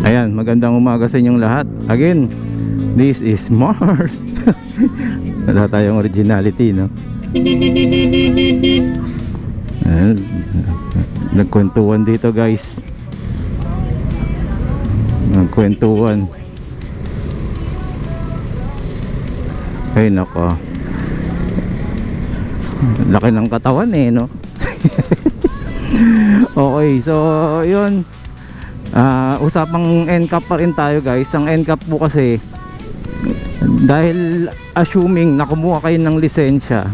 Ayan, magandang umaga sa inyong lahat. Again, this is Mars. Wala tayong originality, no? Ayan, nagkwentuhan dito, guys. Nagkwentuhan. Ay nako, laki ng katawan eh, no? Okay, so yun, usapang NCAP pa rin tayo, guys. Ang NCAP po kasi, dahil assuming na kumuha kayo ng lisensya,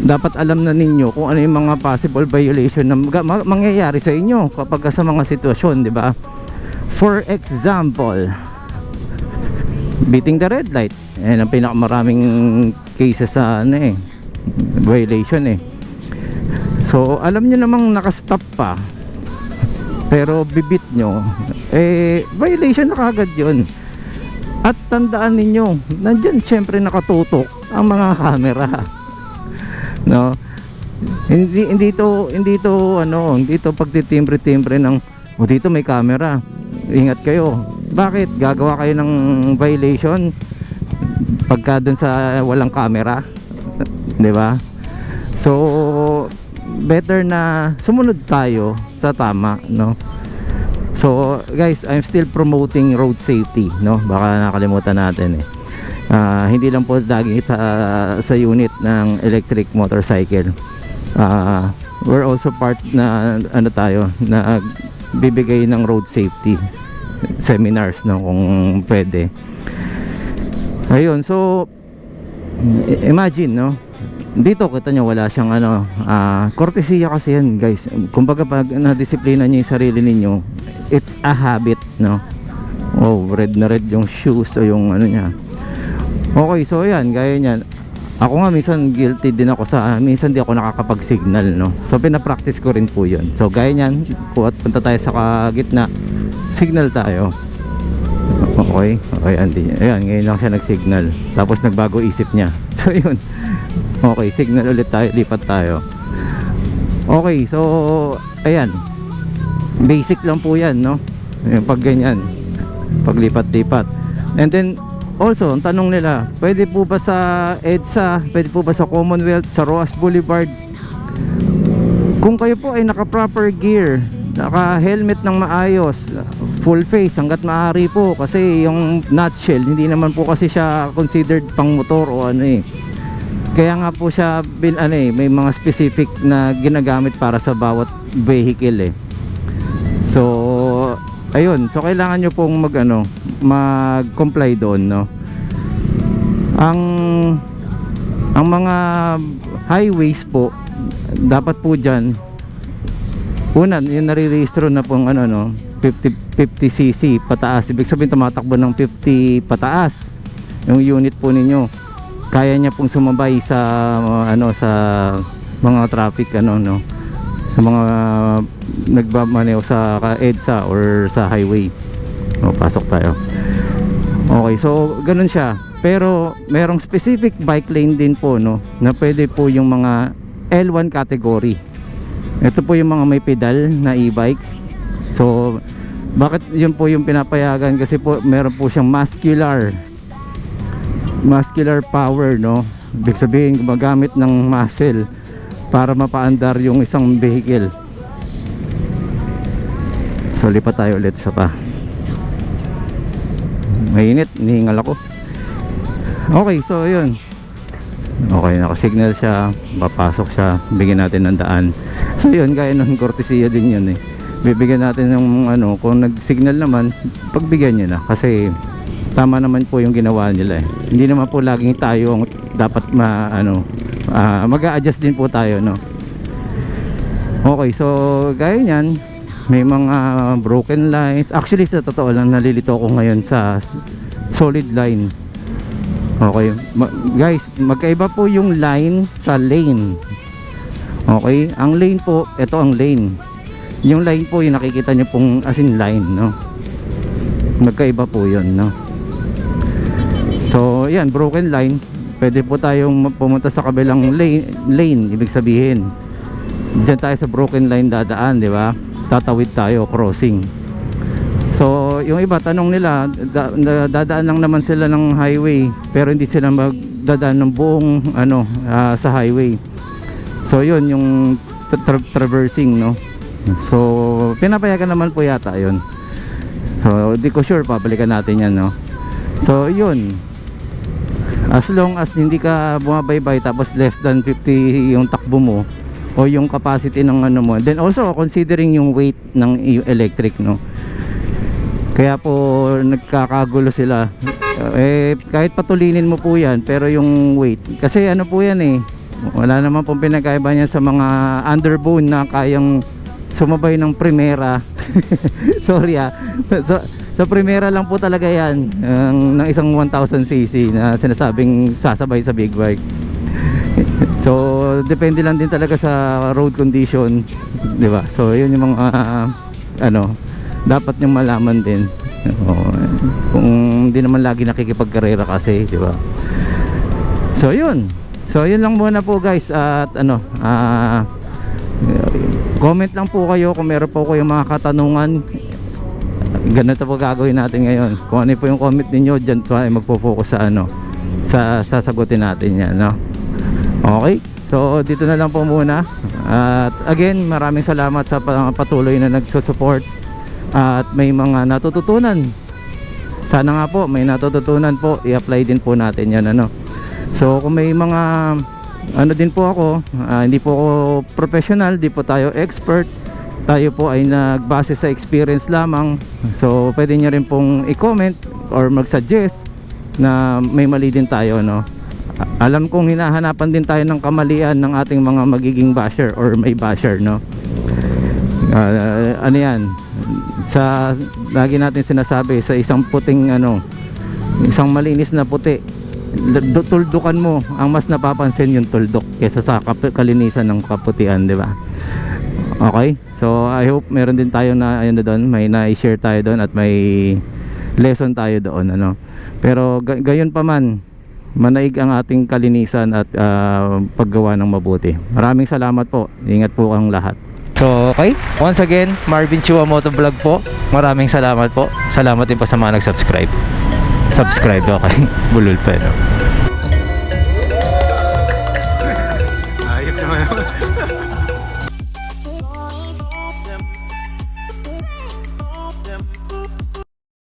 dapat alam na ninyo kung ano yung mga possible violation na mangyayari sa inyo kapag sa mga sitwasyon, di ba? For example, beating the red light. Ayan ang pinakamaraming cases sa violation eh. So alam nyo namang nakastop pa, pero bibit nyo, violation na kagad yun. At tandaan ninyo, nandyan syempre nakatutok ang mga camera, no? Hindi to pagtitimbre-timbre ng dito may camera, ingat kayo. Bakit? Gagawa kayo ng violation pagka dun sa walang camera, di ba? So better na sumunod tayo sa tama, no? So guys, I'm still promoting road safety, no? Baka nakalimutan natin eh. Hindi lang po lagi sa unit ng electric motorcycle. We're also part na tayo na bibigay ng road safety seminars, no, kung pwede. Ayun, so imagine, no, dito kita nyo wala siyang kortesiya kasi yan, guys. Kumbaga pag na-disiplina nyo yung sarili ninyo, it's a habit, no? Oh, red na red yung shoes o yung niya. Okay, so yan, gaya nyan. Ako nga minsan guilty din ako minsan di ako nakakapag-signal, no? So pinapractice ko rin po yun. So gaya nyan, punta tayo sa gitna, signal tayo. Okay, ayan, ngayon lang siya nag-signal. Tapos nagbago isip niya. So yun. Okay, signal ulit tayo, lipat tayo. Okay, so ayan, basic lang po yan, no? Yung pag ganyan, paglipat-lipat. And then also, ang tanong nila, pwede po ba sa EDSA, pwede po ba sa Commonwealth, sa Roas Boulevard? Kung kayo po ay naka-proper gear, naka-helmet ng maayos, full face hanggat maaari po, kasi yung nutshell, hindi naman po kasi siya considered pang motor o kaya nga po siya may mga specific na ginagamit para sa bawat vehicle eh. So ayun, so kailangan nyo pong mag-comply doon, no? Ang mga highways po, dapat po dyan, una, yung nare-registro na pong 50cc pataas. Ibig sabihin tumatakbo ng 50 pataas yung unit po ninyo. Kaya niya pong sumabay sa sa mga traffic no, sa mga nagmamaneho sa EDSA or sa highway. Pasok tayo. Okay, so ganun siya. Pero merong specific bike lane din po, no, na pwede po yung mga L1 category. Ito po yung mga may pedal na e-bike. So bakit yun po yung pinapayagan? Kasi po meron po siyang muscular power, no? Ibig sabihin gumagamit ng muscle para mapaandar yung isang vehicle. So lipat tayo ulit sa mainit, nihingal ako. Okay, so yun. Okay, nakasignal siya, papasok siya, bigyan natin ng daan. So yun, gaya ng kortesiya din yun eh. Bibigyan natin ng kung nag-signal naman, pagbigyan nyo na, kasi tama naman po yung ginawa nila eh. Hindi naman po laging tayo dapat mag-a-adjust din po tayo, no? Okay, so gaya nyan, may mga broken lines. Actually sa totoo lang, nalilito ako ngayon sa solid line. Okay, guys, magkaiba po yung line sa lane. Okay, ang lane po, ito ang lane. Yung line po, yung nakikita nyo pong as in line, no? Magkaiba po yun, no? So yan, broken line, pwede po tayong pumunta sa kabilang lane. Ibig sabihin diyan tayo sa broken line dadaan, di ba? Tatawid tayo, crossing. So yung iba tanong nila, dadaan lang naman sila ng highway pero hindi sila magdadaan ng buong sa highway. So yun yung traversing, no. So pinapayagan naman po yata yun. So di ko sure, pabalikan natin yan, no. So yun, as long as hindi ka bumabaybay tapos less than 50 yung takbo mo o yung capacity ng mo, then also considering yung weight ng electric, no. Kaya po nagkakagulo sila. Kahit patulinin mo po yan, pero yung weight, kasi po yan wala naman pong pinagkaiba niya sa mga underbone na kayang sumabay ng Primera. Sorry sa Primera lang po talaga yan, ng isang 1000cc na sinasabing sasabay sa big bike. So depende lang din talaga sa road condition, di ba? So yun yung mga dapat nyong malaman din. Kung hindi naman lagi nakikipagkarera kasi, di ba? So yun lang muna po guys. At comment lang po kayo kung meron po kayong mga katanungan. Ganito po gagawin natin ngayon. Kung ano po yung comment ninyo, dyan po ay magpo-focus sa sasagutin natin yan, no? Okay, so dito na lang po muna. At again, maraming salamat sa patuloy na nagsusupport at may mga natututunan. Sana nga po may natututunan po, i-apply din po natin yan, So kung may mga din po ako, hindi po ako professional, di po tayo expert, tayo po ay nagbase sa experience lamang. So pwede nyo rin pong i-comment or mag-suggest na may mali din tayo, Alam kong hinahanapan din tayo ng kamalian ng ating mga magiging basher or may basher, yan, sa lagi natin sinasabi, sa isang puting isang malinis na puti, tuldukan mo, ang mas napapansin yung tuldok kaysa sa kalinisan ng kaputian, di ba? Okay, so I hope meron din tayo na doon, may na-share tayo doon at may lesson tayo doon, pero gayon pa man, manaig ang ating kalinisan at paggawa ng mabuti. Maraming salamat po, ingat po ang lahat. So okay, once again, Marvin Chua Motovlog po. Maraming salamat po. Salamat din po sa mga nag-subscribe. Subscribe, okay. Bulol pa, Ayos naman.